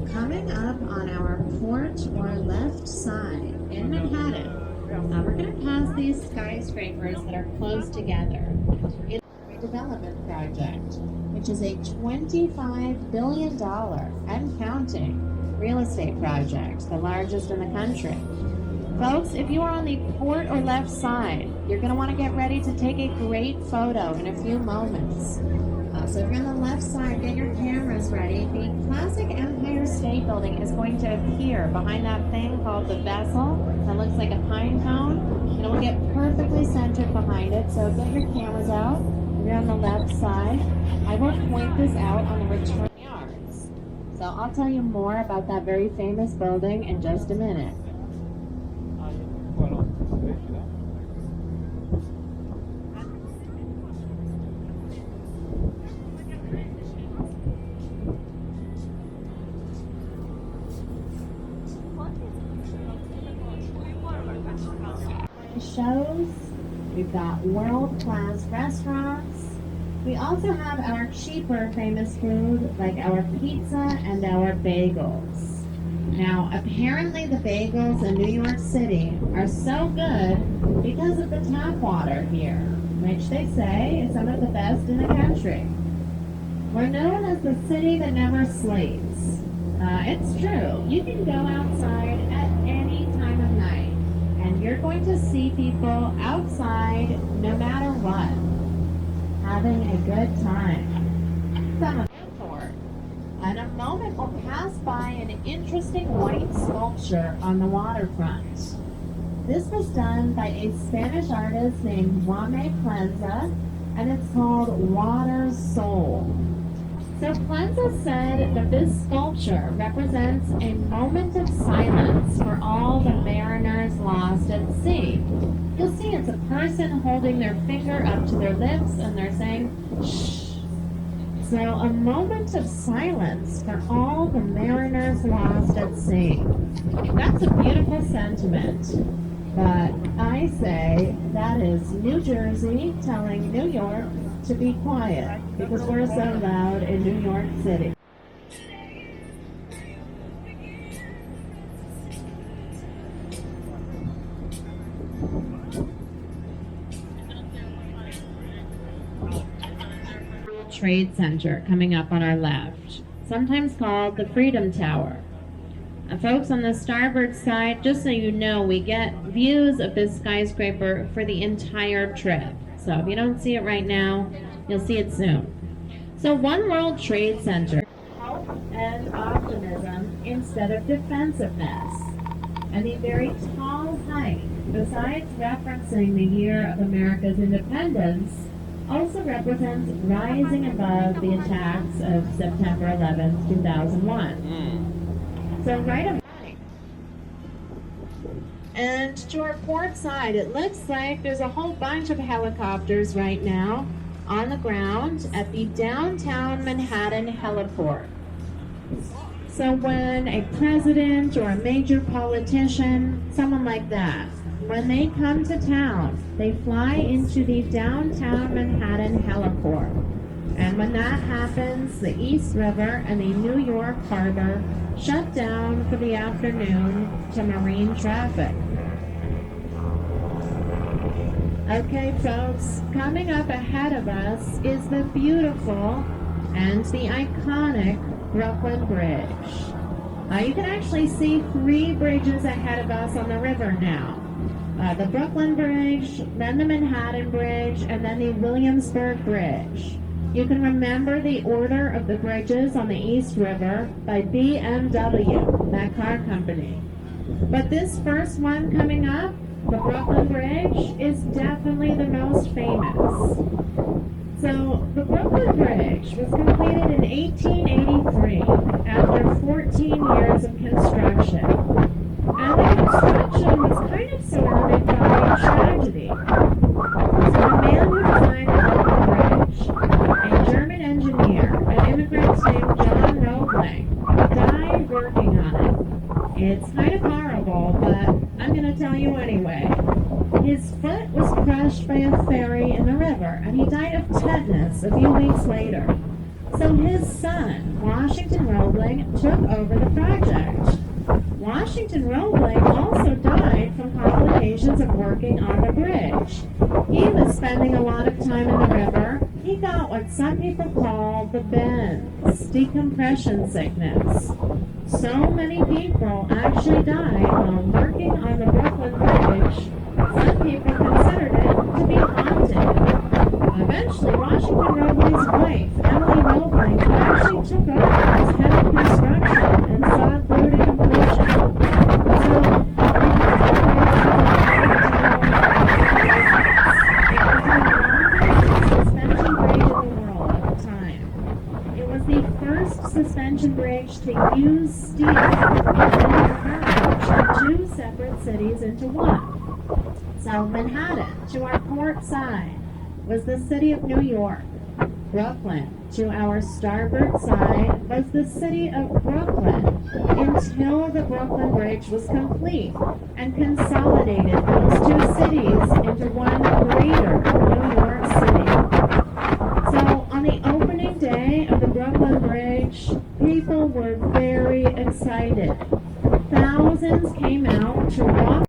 Coming up on our port or left side in Manhattan, we're going to pass these skyscrapers that are close together. It's a development project, which is a $25 billion and counting real estate project, the largest in the country. Folks, if you are on the port or left side, you're going to want to get ready to take a great photo in a few moments. So if you're on the left side, get your cameras ready. The classic Empire State Building is going to appear behind that thing called the vessel that looks like a pine cone, and it will get perfectly centered behind it. So get your cameras out. If you're on the left side, I will point this out on the return yards. So I'll tell you more about that very famous building in just a minute. Shows, we've got world-class restaurants. We also have our cheaper famous food like our pizza and our bagels. Now, apparently the bagels in New York City are so good because of the tap water here, which they say is some of the best in the country. We're known as the city that never sleeps. It's true. You can go outside at any time of night, and you're going to see people outside no matter what, having a good time. From an airport, and a moment will pass by an interesting white sculpture on the waterfront. This was done by a Spanish artist named Jaime Plenza, and it's called Water Soul. So Plenza said that this sculpture represents a moment of silence for all the mariners lost at sea. You'll see it's a person holding their finger up to their lips and they're saying, shh. So a moment of silence for all the mariners lost at sea. That's a beautiful sentiment. But I say that is New Jersey telling New York to be quiet because we're so loud in New York City. World Trade Center coming up on our left, sometimes called the Freedom Tower. Folks, on the starboard side, just so you know, we get views of this skyscraper for the entire trip. So if you don't see it right now, you'll see it soon. So One World Trade Center, hope and optimism instead of defensiveness. And the very tall height, besides referencing the year of America's independence, also represents rising above the attacks of September 11th, 2001. So right about. And to our port side, it looks like there's a whole bunch of helicopters right now on the ground at the downtown Manhattan heliport. So when a president or a major politician, someone like that, when they come to town, they fly into the downtown Manhattan heliport. And when that happens, the East River and the New York Harbor shut down for the afternoon to marine traffic. Okay, folks, coming up ahead of us is the beautiful and the iconic Brooklyn Bridge. You can actually see 3 bridges ahead of us on the river now. The Brooklyn Bridge, then the Manhattan Bridge, and then the Williamsburg Bridge. You can remember the order of the bridges on the East River by BMW, that car company. But this first one coming up, the Brooklyn Bridge, is definitely the most famous. So the Brooklyn Bridge was completed in 1883 after 14 years of construction. And the construction was kind of surrounded by tragedy. So the man who designed the Brooklyn Bridge, a German engineer, an immigrant named John Roebling, died working on it. It's kind of horrible, but I'm going to tell you anyway. His foot was crushed by a ferry in the river, and he died of tetanus a few weeks later. So his son, Washington Roebling, took over the project. Washington Roebling also died from complications of working on the bridge. He was spending a lot of time in the river. He got what some people call the bends, decompression sickness. So many people actually died while working on the Brooklyn Bridge. Some people considered it to be haunted. Eventually, Washington Roebling's wife, Emily Roebling, actually took over as head of construction and saw it through to completion. Suspension bridge to use steel and merge two separate cities into one. So Manhattan, to our port side, was the city of New York. Brooklyn, to our starboard side, was the city of Brooklyn until the Brooklyn Bridge was complete and consolidated those two cities into one greater New York City. So on the opening day of the Brooklyn Bridge, people were very excited. Thousands came out to walk